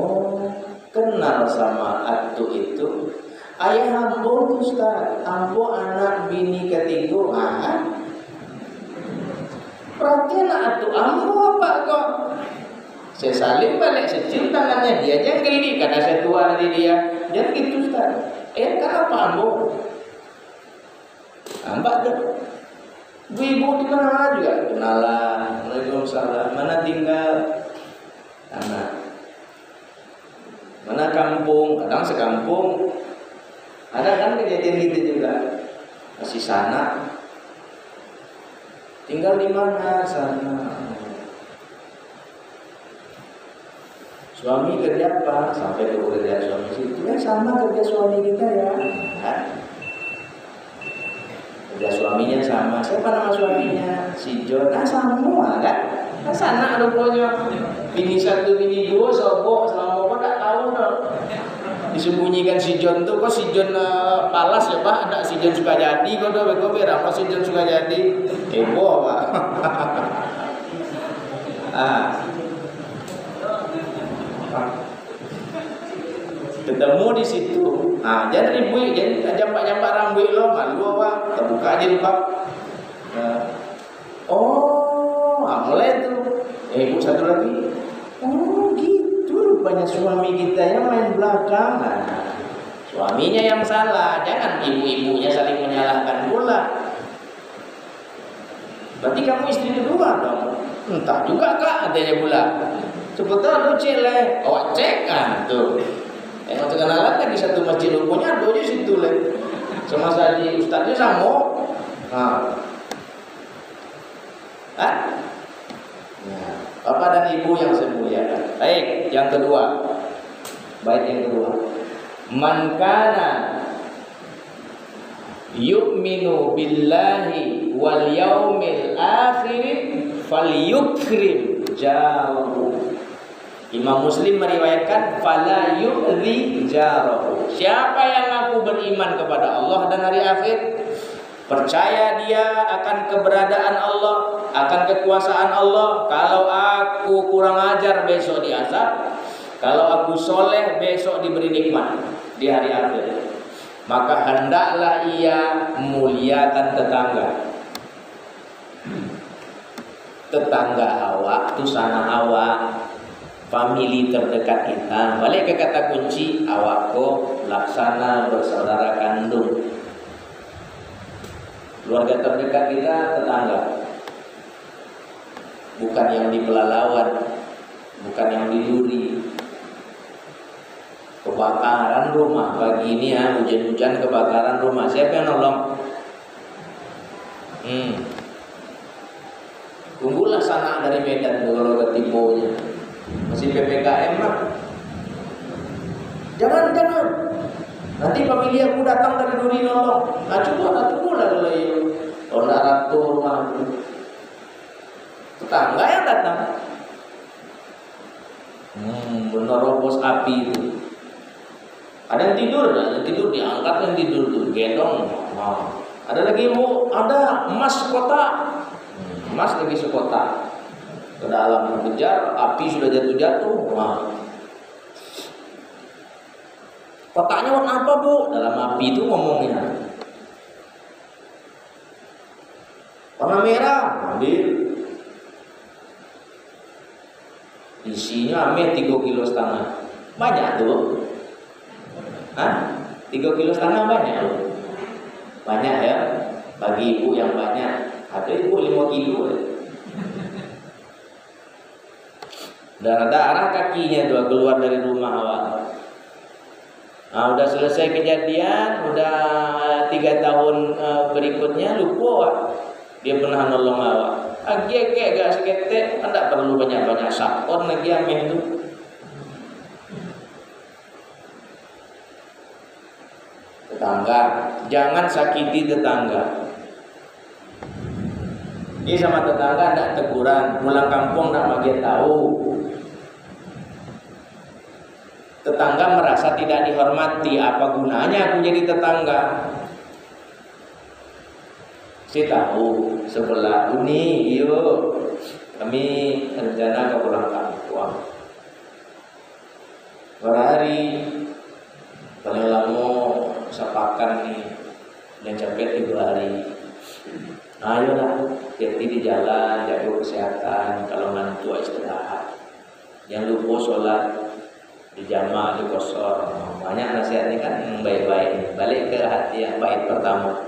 kenal sama atu itu. Ayah ambo Ustaz, ambo anak bini ketiga. Perhatian atu ambo apa kok? Saya salim balik, saya cium tangannya, dia aja geli karena saya tua dari dia. Jangan gitu Ustaz. Kenapa ambo? Ambak tuh. Ibu di mana juga kenalan. Waalaikumsalam. Mana tinggal? Anak. Mana kampung? Kadang sekampung. Ada kan kejadian gitu juga. Masih sana. Tinggal di mana? Sana. Suami kerja apa? Sampai ke kerja suami situ ya sama kerja suami kita ya. Nah, kerja suaminya sama. Siapa nama suaminya? Si John. Nah sama kan? Nah sana rupanya. Bini satu, bini dua, sobok selama apa tak tahu dong. Disembunyikan si John tuh kok si John palas ya Pak? Ada si John suka jadi kok do bego berapa si John suka jadi? Heboh Pak. Ketemu di situ. Nah, jadi ribut, jadi jampak-jampak rambut lo, malu apa? Terbuka aja lupa. Mulai tuh. Ibu satu lagi. Oh gitu, rupanya suami kita yang main belakang. Nah, suaminya yang salah, jangan ibu-ibunya saling menyalahkan pula. Berarti kamu istri kedua dong. Entah juga kak, katanya pula. Sebetulnya lu cile, cek kan tuh. Yang kenalan lagi satu masjid rupanya ada di situ le. Sama saya ustadznya sama. Nah, Bapak dan Ibu yang saya muliakan. Baik, yang kedua. Man kana yu'minu billahi wal yaumil akhir falyukrim jarahu. Imam Muslim meriwayatkan fala yu'dhi jarahu. Siapa yang ngaku beriman kepada Allah dan hari akhir, percaya dia akan keberadaan Allah, akan kekuasaan Allah. Kalau aku kurang ajar besok diazab, kalau aku soleh besok diberi nikmat di hari akhir. Maka hendaklah ia muliakan tetangga. Tetangga awak itu sana awak, famili terdekat kita. Balik ke kata kunci awakku laksana bersaudara kandung. Keluarga terdekat kita tetangga. Bukan yang di Pelalawan, bukan yang di Duri. Kebakaran rumah pagi ini ya, hujan-hujan kebakaran rumah. Siapa yang nolong? Tunggulah sana dari Medan kalau ketimbonya. Masih PPKM mah. Jangan. Nanti pemilih aku datang dari Duri nolong. Tunggu lah kalau itu. Orang ratu rumah itu. Tetangga yang datang. Menerobos api itu. Ada yang tidur diangkat yang tidur tuh, gendong. Ada lagi ada emas sekota. Emas lagi sekota. Ke dalam kejar, api sudah jatuh. Kotaknya warna apa bu? Dalam api itu ngomongnya. Warna merah, ambil. Isinya ame 3,5 kilo. Banyak tuh. 3,5 kilo banyak loh. Banyak ya. Bagi ibu yang banyak. Ada ibu 5 kilo ya. Darah kakinya tuh keluar dari rumah awal. Nah, udah selesai kejadian, udah 3 tahun berikutnya lupa dia pernah nolong awak. Agak seketek, tidak perlu banyak-banyak sakon lagi ameh itu. Tetangga, jangan sakiti tetangga. Ini sama tetangga tidak teguran, pulang kampung tidak bagi tahu. Tetangga merasa tidak dihormati, apa gunanya aku jadi tetangga? Saya tahu sebelah ini, kami rencana ke pulang kampung. Berhari paling lama sepakan nih, dan capek 3 hari. Ayolah, hati di jalan, jaga kesehatan. Kalau ngantuk istirahat. Jangan lupa sholat di jamaah, di kosor. Banyak nasihatnya kan baik-baik. Balik ke hati yang baik pertama.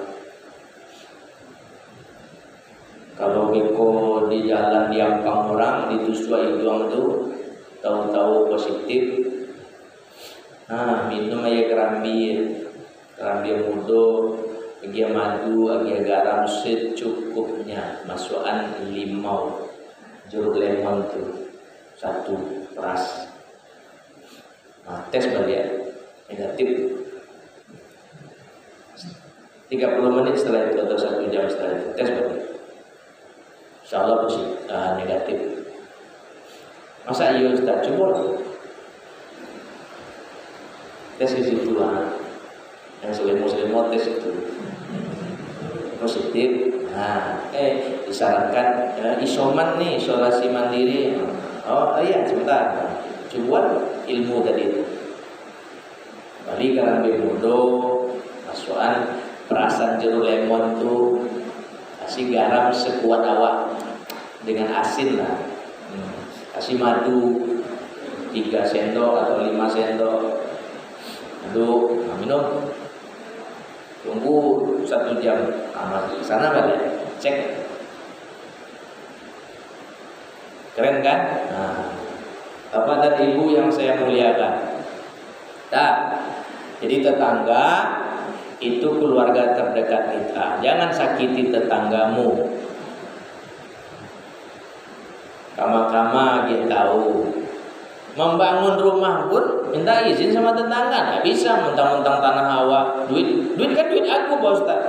Kalau beko di jalan diampang orang, ditusuk hidung tuh, tahu-tahu positif. Minum aja kerambi mudo, bagi madu, bagi garam secukupnya. Masukan limau, jeruk lemon tuh 1 peras. Nah, tes balik negatif 30 menit setelah itu atau 1 jam setelah itu tes balik, insya Allah negatif. Masa iya Ustaz, coba tes di situ lah, yang muslim tes itu positif. Nah, disarankan isoman nih, isolasi mandiri. Oh iya, sebentar, coba ilmu tadi itu balik ke ambil mudo, masukan perasan jeruk lemon tuh, kasih garam sekuat awak dengan asin lah, kasih madu 3 sendok atau 5 sendok, aduk, minum, tunggu 1 jam, amat di sana balik cek, keren kan? Nah, Bapak dan Ibu yang saya muliakan, jadi tetangga itu keluarga terdekat kita. Jangan sakiti tetanggamu. Kama-kama kita tahu. Membangun rumah pun minta izin sama tetangga. Nggak bisa mentang-mentang tanah awak. Duit kan duit aku, Pak Ustaz.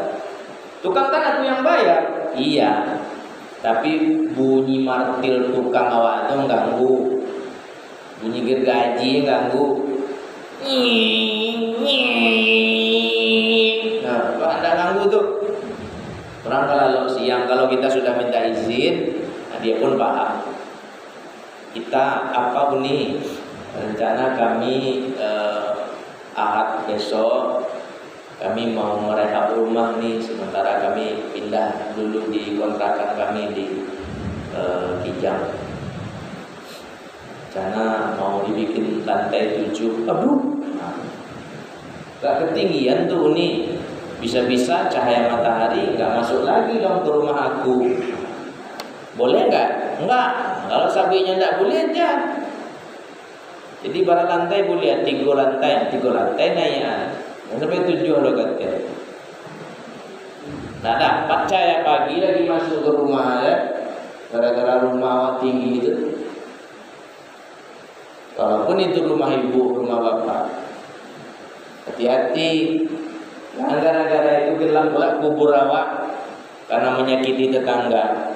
Tukang kan aku yang bayar. Iya. Tapi bunyi martil tukang awak itu ganggu. Bunyi gergaji ganggu. Nah, kalau Anda ganggu tuh orang kalau siang, kalau kita sudah minta izin, nah dia pun paham. Kita apa nih rencana kami Ahad besok kami mau merehab rumah nih, sementara kami pindah dulu di kontrakan kami di Kijang. Rencana mau dibikin lantai 7. Aduh, gak ketinggian tuh nih, bisa-bisa cahaya matahari gak masuk lagi dong ke rumah aku. Boleh gak? Enggak. Kalau sapinya gak boleh aja. Jadi para lantai boleh, 3 lantai naik sampai 7 lo kata. Nah dapat cahaya pagi lagi masuk ke rumah ya, gara-gara rumah tinggi itu. Walaupun itu rumah ibu, rumah bapak, hati-hati. Jangan gara-gara itu bilang pula kubur awak karena menyakiti tetangga.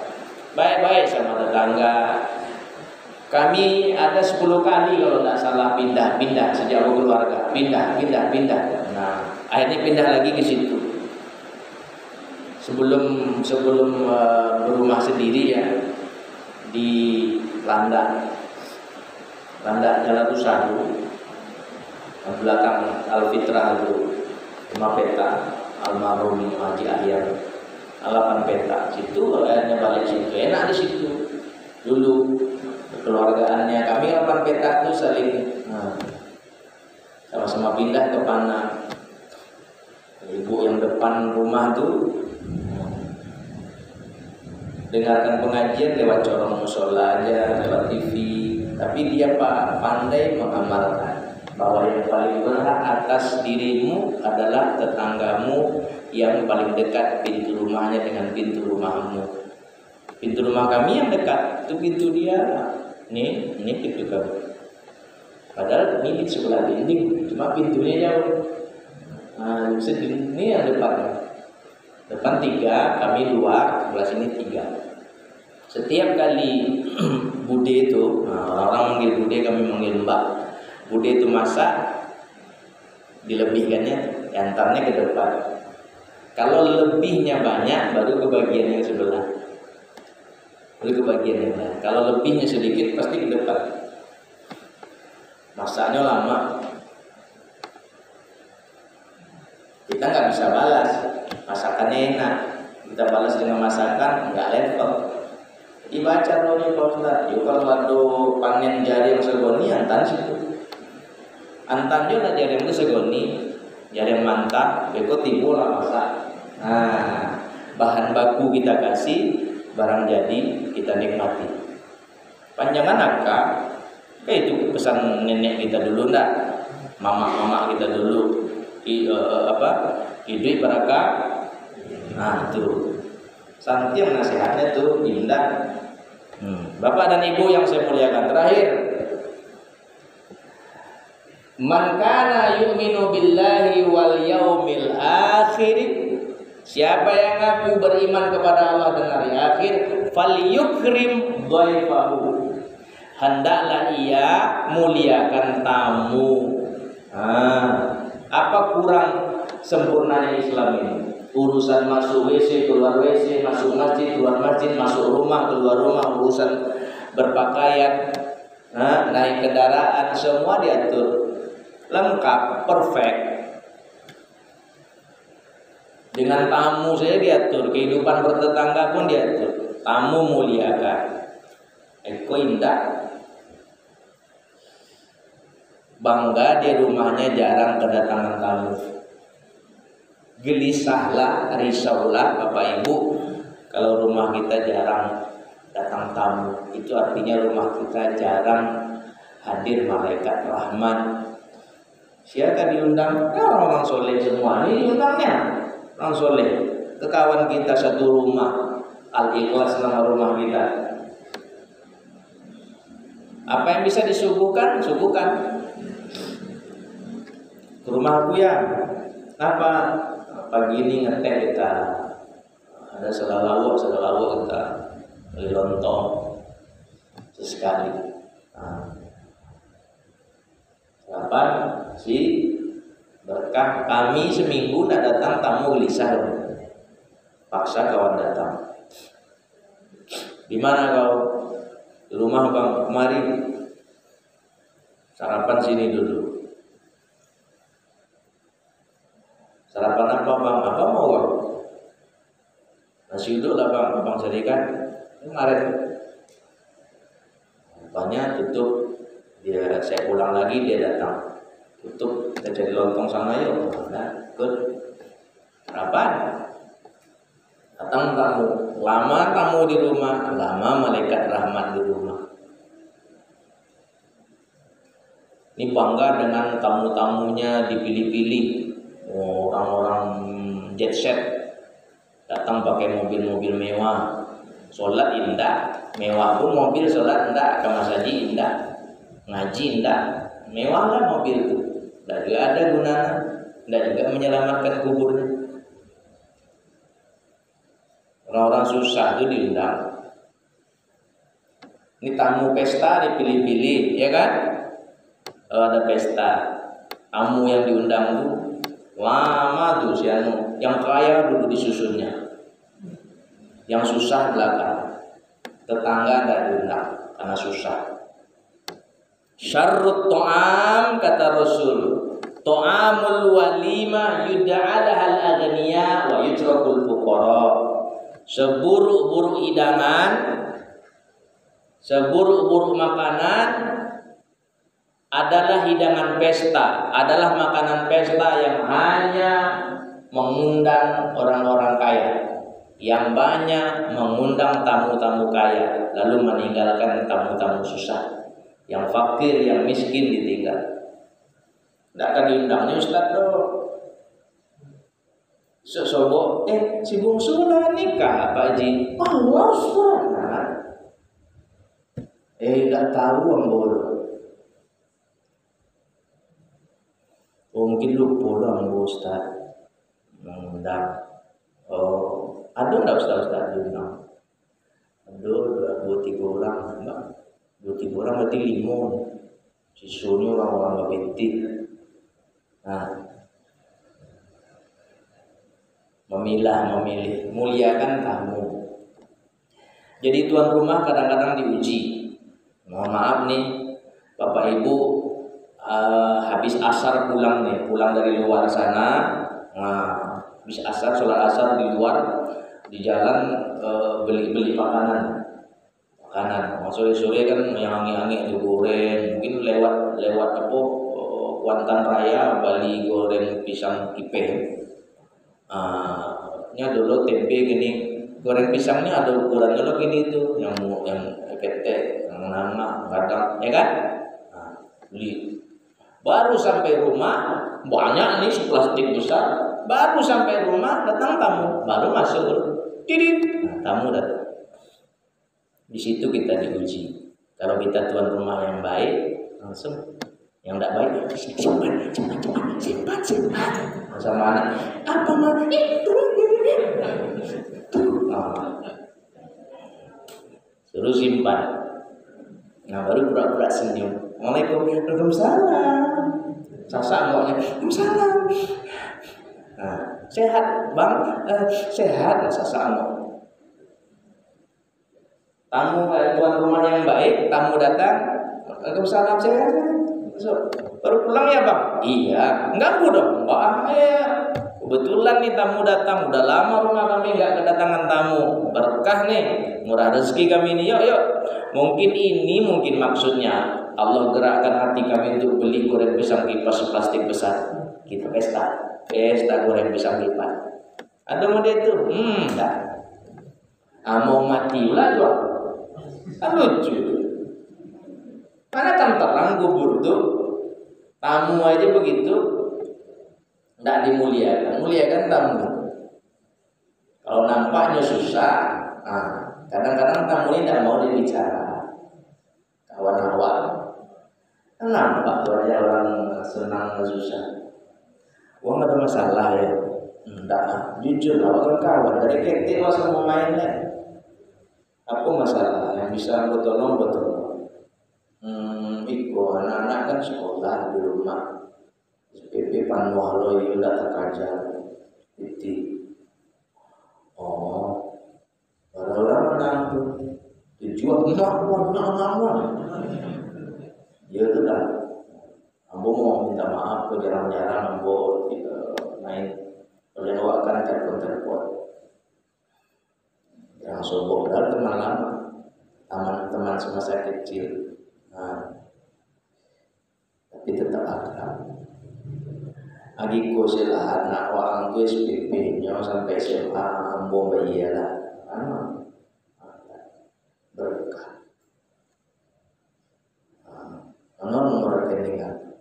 Baik-baik sama tetangga. Kami ada 10 kali kalau tidak salah pindah sejak keluarga, pindah. Nah, akhirnya pindah lagi ke situ. Sebelum berumah sendiri ya di Landak Jalan Usaha, belakang Al-Fitrah itu, rumah peta almarhum Haji Ahyar, 8 peta situ, akhirnya balik situ, enak di situ dulu kekeluargaannya. Kami 8 peta itu saling sama-sama pindah ke Panang. Ibu yang depan rumah tuh dengarkan pengajian lewat corong musola aja, lewat TV. Tapi dia pandai mengamalkan bahwa yang paling berhak atas dirimu adalah tetanggamu yang paling dekat pintu rumahnya dengan pintu rumahmu. Pintu rumah kami yang dekat, itu pintu dia. Ini pintu kami. Padahal ini sebelah dinding, cuma pintunya jauh. Nah, ini yang depan 3, kami 2, sebelah sini 3. Setiap kali bude itu, orang manggil bude, kami manggil mbak. Bude itu masak, dilebihkannya, antarnya ke depan. Kalau lebihnya banyak, baru ke bagian yang sebelah. Kalau lebihnya sedikit, pasti ke depan. Masaknya lama, kita nggak bisa balas. Masakannya enak, kita balas dengan masakan nggak level. Dibaca rohnya Pak Ustaz. Yuk kalau ada panen jari yang segoni, antan situ. Antan juga jari yang segoni, jari yang mantap, beko timbul lah masak. Nah, bahan baku kita kasih, barang jadi kita nikmati. Panjangan akak, kayak itu pesan nenek kita dulu ndak, mama kita dulu. Hidup barakah. Nah itu santiam nasihatnya tuh indah. Bapak dan Ibu yang saya muliakan, terakhir Man kana yu'minu billahi wal yaumil akhir, siapa yang ngaku beriman kepada Allah dan hari akhir, falyukrim dhaifahu, hendaklah ia muliakan tamu. Apa kurang sempurnanya Islam ini? Urusan masuk WC, keluar WC, masuk masjid, keluar masjid, masuk rumah, keluar rumah, urusan berpakaian, naik kendaraan, semua diatur lengkap, perfect. Dengan tamu saya diatur, kehidupan bertetangga pun diatur. Tamu muliakan. Eko indah. Bangga di rumahnya jarang kedatangan tamu. Gelisahlah, risaulah Bapak Ibu kalau rumah kita jarang datang tamu. Itu artinya rumah kita jarang hadir malaikat rahmat. Siapa diundang? Orang-orang soleh semua. Ini diundangnya orang soleh. Ke kawan kita satu rumah, Al-Ikhlas nama rumah kita. Apa yang bisa disuguhkan? Suguhkan. Ke rumah aku ya. Apa? Pagi ini ngeteh kita. Ada selalawak kita. Beli lontong sesekali. Kapan si berkah kami seminggu tidak datang tamu gelisah, paksa kawan datang. Di mana kau? Di rumah bang, kemari sarapan sini dulu. Sarapan apa bang? Apa mau bang? Nasi uduk lah bang, abang carikan kemarin. Rupanya tutup. Saya pulang lagi, dia datang. Tutup, kita cari lontong sana yuk. Nah, ikut. Kapan? Datang tamu. Lama tamu di rumah, lama malaikat rahmat di rumah. Ini bangga dengan tamu-tamunya dipilih-pilih. Orang-orang jet set datang pakai mobil-mobil mewah. Sholat indah, mewah pun mobil, sholat indah, kamar saji indah. Ngaji enggak, mewah lah mobil itu. Enggak juga ada gunanya, enggak juga menyelamatkan kuburnya. Orang-orang susah itu diundang. Ini tamu pesta dipilih-pilih, ya kan? Kalau ada pesta, tamu yang diundang itu lama tuh si anu, yang kaya dulu disusunnya, yang susah belakang. Tetangga enggak diundang karena susah. Syarrut ta'am kata Rasul, ta'amul walima yud'alahal aghniya wa yutrakul fuqara. Seburuk-buruk hidangan, seburuk-buruk makanan adalah hidangan pesta, adalah makanan pesta yang hanya mengundang orang-orang kaya, yang banyak mengundang tamu-tamu kaya, lalu meninggalkan tamu-tamu susah. Yang fakir, yang miskin ditinggal. Tidak akan diundangnya Ustaz loh. Sesobok, si bungsu lah nikah Pak Haji. Allah Ustaz. Tidak tahu orang bodoh. Mungkin lupa orang Ustaz mengundang. Ada enggak Ustaz diundang? Ada 2-3 orang enggak? 2-3 orang berarti 5. Sisanya orang-orang betik. Nah, memilih, muliakan tamu. Jadi tuan rumah kadang-kadang diuji. Mohon maaf nih, Bapak Ibu habis asar pulang dari luar sana. Nah, habis asar, sholat asar di luar, di jalan beli makanan. Sore-sore kan yang angi-angi digoreng, mungkin lewat apa Kuantan Raya Bali goreng pisang kipeh. Nya dulu tempe gini, goreng pisangnya ada ukurannya loh gini tuh, yang ketek, yang nama kadang, ya kan? Beli. Baru sampai rumah banyak nih plastik besar. Baru sampai rumah datang tamu, baru masuk tidit, tamu datang. Di situ kita diuji. Kalau kita tuan rumah yang baik, langsung Yang tidak baik, simpan. Sama anak, apa mah itu? Suruh simpan. Nah baru pura-pura senyum. Waalaikumsalam. Sasak ngoknya, Waalaikumsalam. Nah, sehat bang, sehat sasak ngok. Tamu tuan rumah yang baik, tamu datang, Waalaikumsalam sehat. Baru pulang ya bang? Iya, enggak dong, Mbak. Kebetulan nih tamu datang, udah lama rumah kami nggak kedatangan tamu, berkah nih, murah rezeki kami ini. Yuk. Mungkin maksudnya Allah gerakkan hati kami untuk beli goreng pisang kipas plastik besar. Kita pesta goreng pisang kipas. Ada model itu? Enggak. Mau mati lah tuh. Kan lucu. Mana kan terang kubur tuh, tamu aja begitu, tidak dimuliakan, muliakan tamu. Kalau nampaknya susah, kadang-kadang tamu ini tidak mau dibicara. Kawan awal, kan nampak tuh aja orang senang dan susah. Wah nggak ada masalah ya, tidak, jujur awal kawan dari kecil masa mau main lah. Apa masalah yang bisa aku tolong betul? Iko anak-anak kan sekolah di rumah. SPP Panwalo itu tak terkajar. Itu. Oh, orang-orang menang tuh. Dijual menang. Ya itu dah. Ambo mau minta maaf, jarang-jarang ambo main melewatkan telepon. Yang sombong adalah teman lama, teman-teman semasa kecil. Tapi tetap akrab. Adikku sila anak orang tu SPP-nya sampai SMA ambo bayilah. Berkah. Nomor rekeningan.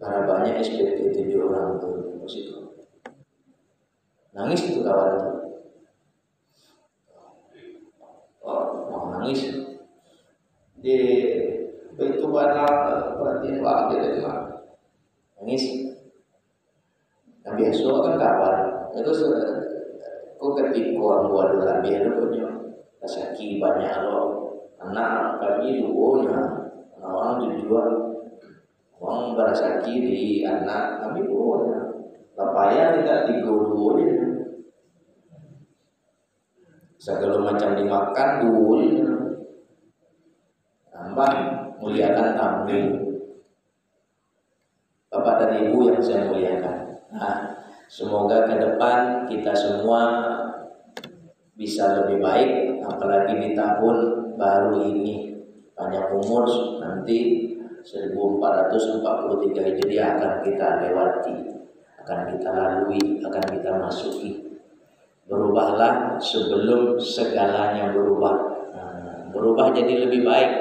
Karena banyak SPP 7 orang tu situ. Nangis itu kawan tu. Mau nangis. Di itu barang perhatian wakil dari mana nangis. Nah biasa kan kabar itu kok ketika orang buat lebih ada punya kasaki banyak lo anak kami duonya orang tujuan uang berasaki di anak kami duonya lapaya tidak digodonya segala macam dimakan duonya tambah muliakan tamu. Bapak dan Ibu yang saya muliakan. Semoga ke depan kita semua bisa lebih baik, apalagi di tahun baru ini. Panjang umur nanti 1443 Hijriah akan kita lewati, akan kita lalui, akan kita masuki. Berubahlah sebelum segalanya berubah. Berubah jadi lebih baik.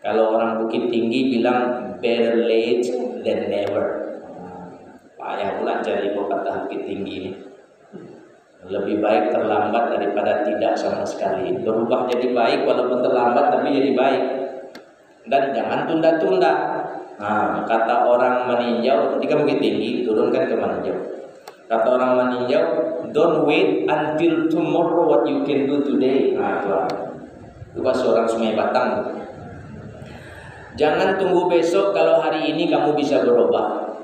Kalau orang Bukit Tinggi bilang better late than never. Payah pula cari kata Bukit Tinggi ini. Lebih baik terlambat daripada tidak sama sekali. Berubah jadi baik walaupun terlambat tapi jadi baik. Dan jangan tunda-tunda. Kata orang meninjau ketika Bukit Tinggi turunkan ke meninjau. Kata orang meninjau, don't wait until tomorrow what you can do today. Itu bahasa orang Sungai Batang. Jangan tunggu besok kalau hari ini kamu bisa berubah.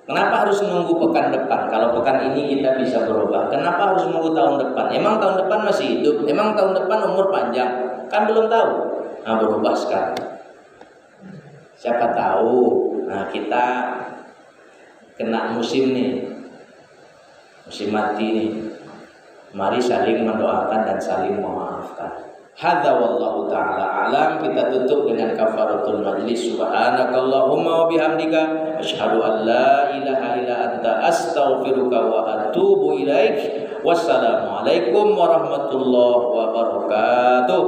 Kenapa harus nunggu pekan depan? Kalau pekan ini kita bisa berubah. Kenapa harus nunggu tahun depan? Emang tahun depan masih hidup? Emang tahun depan umur panjang? Kan belum tahu. Berubah sekarang. Siapa tahu. Kita kena musim nih. Musim mati nih. Mari saling mendoakan dan saling memaafkan. Hadza wallahu ta'ala alam. Kita tutup dengan kafaratul majlis. Subhanakallahumma wa bihamdika asyhadu an la ilaha illa anta astaghfiruka wa atubu ilaik. Wassalamualaikum warahmatullahi wabarakatuh.